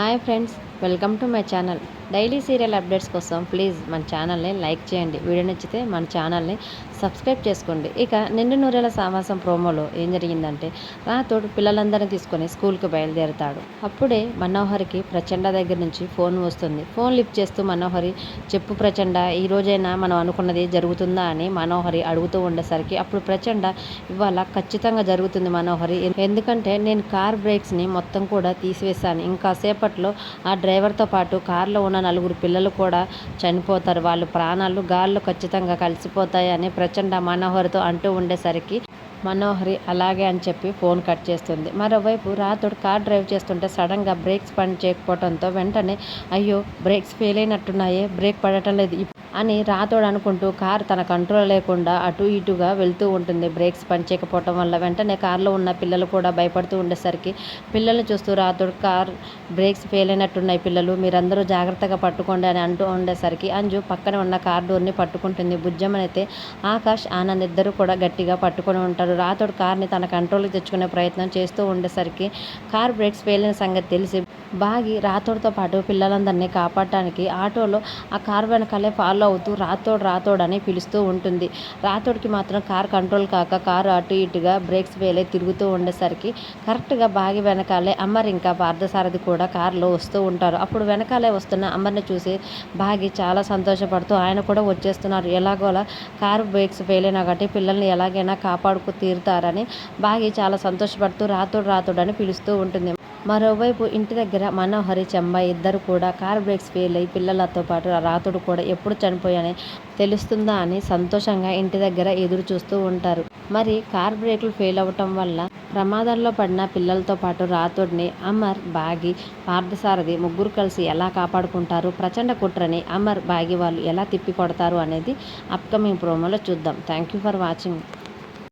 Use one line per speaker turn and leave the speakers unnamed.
Hi friends, welcome to my channel. Daily serial updates కోసం please మన ఛానల్ని like చేయండి. వీడియో నచ్చితే మన ఛానల్ని సబ్స్క్రైబ్ చేసుకోండి. ఇక నిండు నూరేళ్ల సావాసం ప్రోమోలో ఏం జరిగిందంటే, రాతోడు పిల్లలందరినీ తీసుకొని స్కూల్కి బయలుదేరుతాడు. అప్పుడే మనోహరికి ప్రచండ దగ్గర నుంచి ఫోన్ వస్తుంది. ఫోన్ లిఫ్ట్ చేస్తూ మనోహరి, చెప్పు ప్రచండ, ఈ రోజైనా మనం అనుకున్నది జరుగుతుందా అని మనోహరి అడుగుతూ ఉండేసరికి అప్పుడు ప్రచండ, ఇవాళ ఖచ్చితంగా జరుగుతుంది మనోహరి, ఎందుకంటే నేను కార్ బ్రేక్స్ని మొత్తం కూడా తీసివేశాను. ఇంకాసేపట్లో ఆ డ్రైవర్తో పాటు కారులో ఉన్న నలుగురు పిల్లలు కూడా చనిపోతారు. వాళ్ళ ప్రాణాలు గాల్లో ఖచ్చితంగా కలిసిపోతాయని ప్రచండ మనోహరితో అంటూ ఉండేసరికి మనోహరి అలాగే అని చెప్పి ఫోన్ కట్ చేస్తుంది. మరోవైపు రాతోడు కార్ డ్రైవ్ చేస్తుంటే సడన్గా బ్రేక్స్ పని చేయకపోవడంతో వెంటనే, అయ్యో బ్రేక్స్ ఫెయిల్ అయినట్టున్నాయే, బ్రేక్ పడటం లేదు అని రాతోడు అనుకుంటూ కార్ తన కంట్రోల్ లేకుండా అటు ఇటుగా వెళ్తూ ఉంటుంది. బ్రేక్స్ పనిచేయకపోవటం వల్ల వెంటనే కారులో ఉన్న పిల్లలు కూడా భయపడుతూ ఉండేసరికి పిల్లల్ని చూస్తూ రాతోడు, కార్ బ్రేక్స్ ఫెయిల్ అయినట్టున్నాయి పిల్లలు, మీరందరూ జాగ్రత్తగా పట్టుకోండి అని అంటూ ఉండేసరికి అంజు పక్కన ఉన్న కార్ డోర్ని పట్టుకుంటుంది. బుజ్జమ్మనైతే ఆకాష్, ఆనంద్ ఇద్దరు కూడా గట్టిగా పట్టుకొని ఉంటారు. రాతోడు కార్ని తన కంట్రోల్కి తెచ్చుకునే ప్రయత్నం చేస్తూ ఉండేసరికి కార్ బ్రేక్స్ ఫెయిల్ అయిన సంగతి తెలిసి బాగి రాతోడితో పాటు పిల్లలందరినీ కాపాడటానికి ఆటోలో ఆ కార్ వెనకాలే ఫాలో అవుతూ రాతోడు అని పిలుస్తూ ఉంటుంది. రాతోడికి మాత్రం కార్ కంట్రోల్ కాక కారు అటు ఇటుగా బ్రేక్స్ ఫెయిల్ అయి తిరుగుతూ ఉండేసరికి కరెక్ట్గా బాగి వెనకాలే అమర్ ఇంకా పార్థసారథి కూడా కారులో వస్తూ ఉంటారు. అప్పుడు వెనకాలే వస్తున్న అమర్ని చూసి బాగి చాలా సంతోషపడుతూ ఆయన కూడా వచ్చేస్తున్నారు. ఎలాగోలా కారు బ్రేక్స్ ఫెయిల్ అయినా కాబట్టి పిల్లల్ని ఎలాగైనా కాపాడుకు తీరుతారని బాగి చాలా సంతోషపడుతూ రాతోడు అని పిలుస్తూ ఉంటుంది. మరోవైపు ఇంటి దగ్గర మనోహరి, చెంబై ఇద్దరు కూడా కార్ బ్రేక్స్ ఫెయిల్ అయ్యి పిల్లలతో పాటు రాతోడు కూడా ఎప్పుడు చనిపోయాని తెలుస్తుందా అని సంతోషంగా ఇంటి దగ్గర ఎదురు చూస్తూ ఉంటారు. మరి కార్ బ్రేకులు ఫెయిల్ అవ్వటం వల్ల ప్రమాదంలో పడిన పిల్లలతో పాటు రాతోడిని అమర్, బాగి, పార్థసారథి ముగ్గురు కలిసి ఎలా కాపాడుకుంటారు, ప్రచండ కుట్రని అమర్, బాగి వాళ్ళు ఎలా తిప్పి కొడతారు అనేది అప్కమింగ్ ప్రోమోలో చూద్దాం. Thank you for watching.